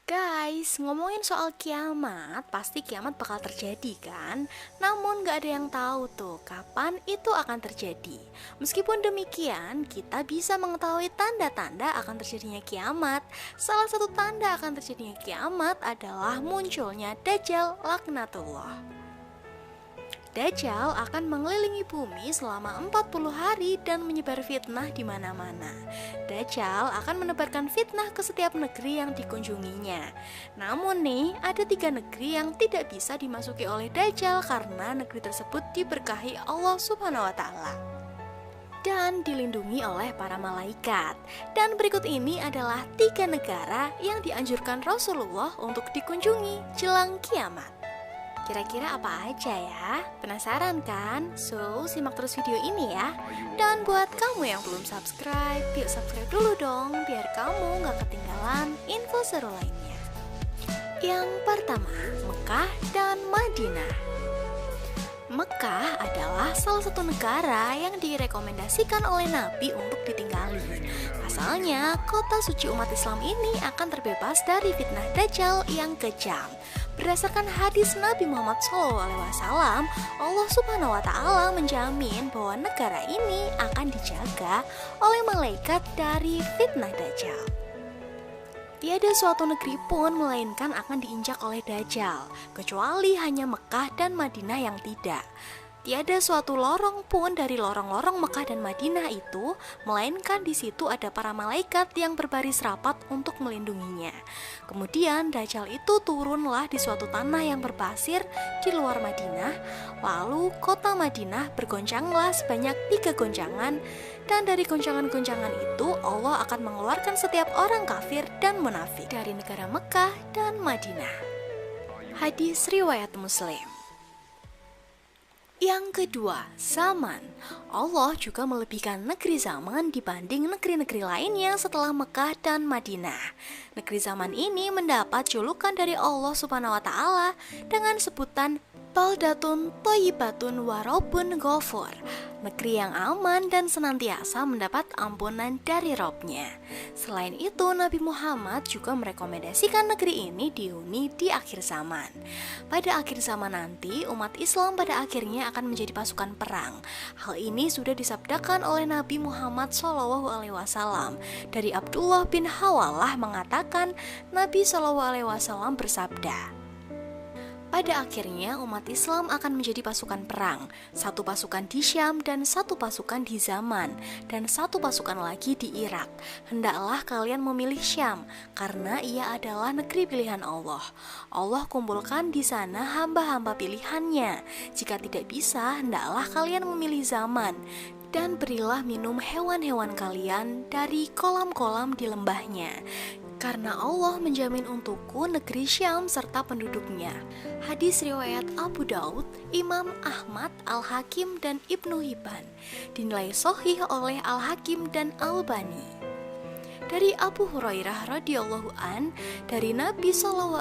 Guys, ngomongin soal kiamat, pasti kiamat bakal terjadi kan? Namun gak ada yang tahu tuh kapan itu akan terjadi. Meskipun demikian, kita bisa mengetahui tanda-tanda akan terjadinya kiamat. Salah satu tanda akan terjadinya kiamat adalah munculnya Dajjal laknatullah. Dajjal akan mengelilingi bumi selama 40 hari dan menyebar fitnah di mana-mana. Dajjal akan menebarkan fitnah ke setiap negeri yang dikunjunginya. Namun nih, ada 3 negeri yang tidak bisa dimasuki oleh Dajjal karena negeri tersebut diberkahi Allah Subhanahu wa taala dan dilindungi oleh para malaikat. Dan berikut ini adalah 3 negara yang dianjurkan Rasulullah untuk dikunjungi jelang kiamat. Kira-kira apa aja ya? Penasaran kan? So, simak terus video ini ya. Dan buat kamu yang belum subscribe, yuk subscribe dulu dong, biar kamu gak ketinggalan info seru lainnya. Yang pertama, Mekah dan Madinah. Mekah adalah salah satu negara yang direkomendasikan oleh Nabi untuk ditinggali. Pasalnya, kota suci umat Islam ini akan terbebas dari fitnah Dajjal yang kejam. Berdasarkan hadis Nabi Muhammad SAW, Allah Subhanahu wa taala menjamin bahwa negara ini akan dijaga oleh malaikat dari fitnah Dajjal. Tiada suatu negeri pun melainkan akan diinjak oleh Dajjal, kecuali hanya Mekah dan Madinah yang tidak. Tiada suatu lorong pun dari lorong-lorong Mekah dan Madinah itu, melainkan di situ ada para malaikat yang berbaris rapat untuk melindunginya. Kemudian Dajjal itu turunlah di suatu tanah yang berpasir di luar Madinah. Lalu kota Madinah bergoncanglah sebanyak 3 goncangan. Dan dari goncangan-goncangan itu Allah akan mengeluarkan setiap orang kafir dan munafik dari negara Mekah dan Madinah. Hadis riwayat Muslim. Yang kedua, zaman. Allah juga melebihkan negeri zaman dibanding negeri-negeri lainnya setelah Mekah dan Madinah. Negeri zaman ini mendapat julukan dari Allah Subhanahu wa taala dengan sebutan Baldatun Thayyibatun wa Rabbun Ghafur, negeri yang aman dan senantiasa mendapat ampunan dari Rabb-Nya. Selain itu, Nabi Muhammad juga merekomendasikan negeri ini dihuni di akhir zaman. Pada akhir zaman nanti, umat Islam pada akhirnya akan menjadi pasukan perang. Hal ini sudah disabdakan oleh Nabi Muhammad SAW. Dari Abdullah bin Hawalah mengatakan, Nabi SAW bersabda, pada akhirnya umat Islam akan menjadi pasukan perang, satu pasukan di Syam dan satu pasukan di Zaman, dan satu pasukan lagi di Irak. Hendaklah kalian memilih Syam, karena ia adalah negeri pilihan Allah. Allah kumpulkan di sana hamba-hamba pilihannya. Jika tidak bisa, hendaklah kalian memilih Zaman, dan berilah minum hewan-hewan kalian dari kolam-kolam di lembahnya. Karena Allah menjamin untukku negeri Syam serta penduduknya. Hadis riwayat Abu Daud, Imam Ahmad, Al-Hakim, dan Ibnu Hibban. Dinilai sahih oleh Al-Hakim dan Al-Bani. Dari Abu Hurairah radhiyallahu an, dari Nabi SAW,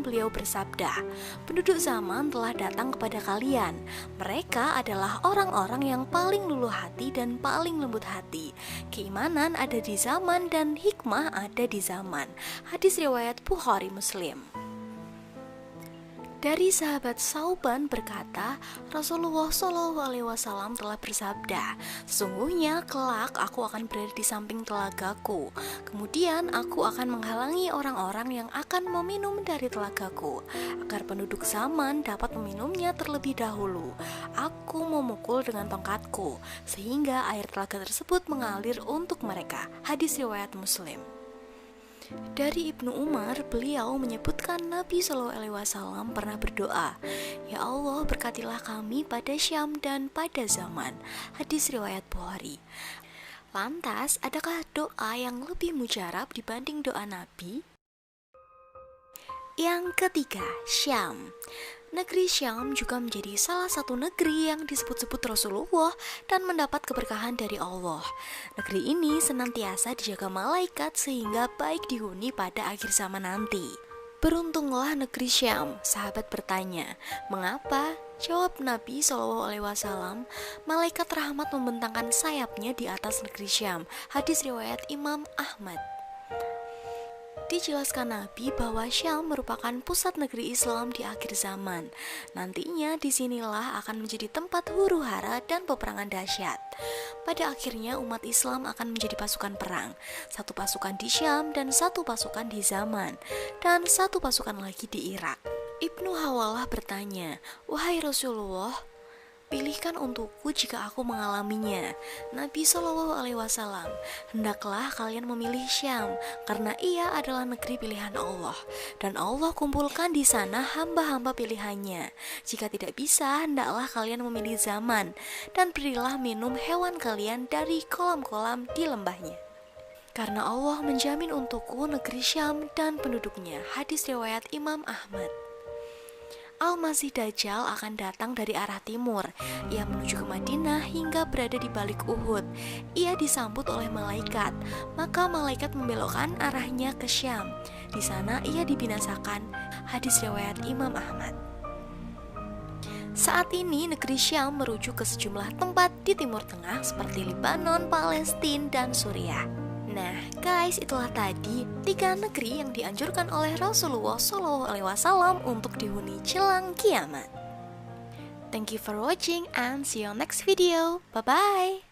beliau bersabda, penduduk zaman telah datang kepada kalian. Mereka adalah orang-orang yang paling luluh hati dan paling lembut hati. Keimanan ada di zaman dan hikmah ada di zaman. Hadis riwayat Bukhari Muslim. Dari sahabat Sauban berkata, Rasulullah SAW telah bersabda, sesungguhnya kelak aku akan berada di samping telagaku. Kemudian aku akan menghalangi orang-orang yang akan meminum dari telagaku, agar penduduk zaman dapat meminumnya terlebih dahulu. Aku memukul dengan tongkatku, sehingga air telaga tersebut mengalir untuk mereka. Hadis riwayat Muslim. Dari Ibnu Umar, beliau menyebutkan Nabi SAW pernah berdoa, ya Allah berkatilah kami pada Syam dan pada zaman. Hadis riwayat Bukhari. Lantas, adakah doa yang lebih mujarab dibanding doa Nabi? Yang ketiga, Syam. Negeri Syam juga menjadi salah satu negeri yang disebut-sebut Rasulullah dan mendapat keberkahan dari Allah. Negeri ini senantiasa dijaga malaikat sehingga baik dihuni pada akhir zaman nanti. Beruntunglah negeri Syam, sahabat bertanya, mengapa? Jawab Nabi SAW, malaikat rahmat membentangkan sayapnya di atas negeri Syam. Hadis riwayat Imam Ahmad. Dijelaskan Nabi bahwa Syam merupakan pusat negeri Islam di akhir zaman. Nantinya disinilah akan menjadi tempat huru-hara dan peperangan dahsyat. Pada akhirnya umat Islam akan menjadi pasukan perang. Satu pasukan di Syam dan satu pasukan di Zaman. Dan satu pasukan lagi di Irak. Ibnu Hawalah bertanya, "Wahai Rasulullah, pilihkan untukku jika aku mengalaminya." Nabi Shallallahu Alaihi Wasallam, "Hendaklah kalian memilih Syam, karena ia adalah negeri pilihan Allah, dan Allah kumpulkan di sana hamba-hamba pilihannya. Jika tidak bisa, hendaklah kalian memilih Zaman, dan berilah minum hewan kalian dari kolam-kolam di lembahnya. Karena Allah menjamin untukku negeri Syam dan penduduknya." Hadis riwayat Imam Ahmad. Al-Masih Dajjal akan datang dari arah timur. Ia menuju ke Madinah hingga berada di balik Uhud. Ia disambut oleh malaikat, maka malaikat membelokkan arahnya ke Syam. Di sana ia dibinasakan. Hadis riwayat Imam Ahmad. Saat ini negeri Syam merujuk ke sejumlah tempat di Timur Tengah seperti Lebanon, Palestina, dan Suriah. Nah guys, itulah tadi 3 negeri yang dianjurkan oleh Rasulullah SAW untuk dihuni jelang kiamat. Thank you for watching and see you on next video. Bye bye.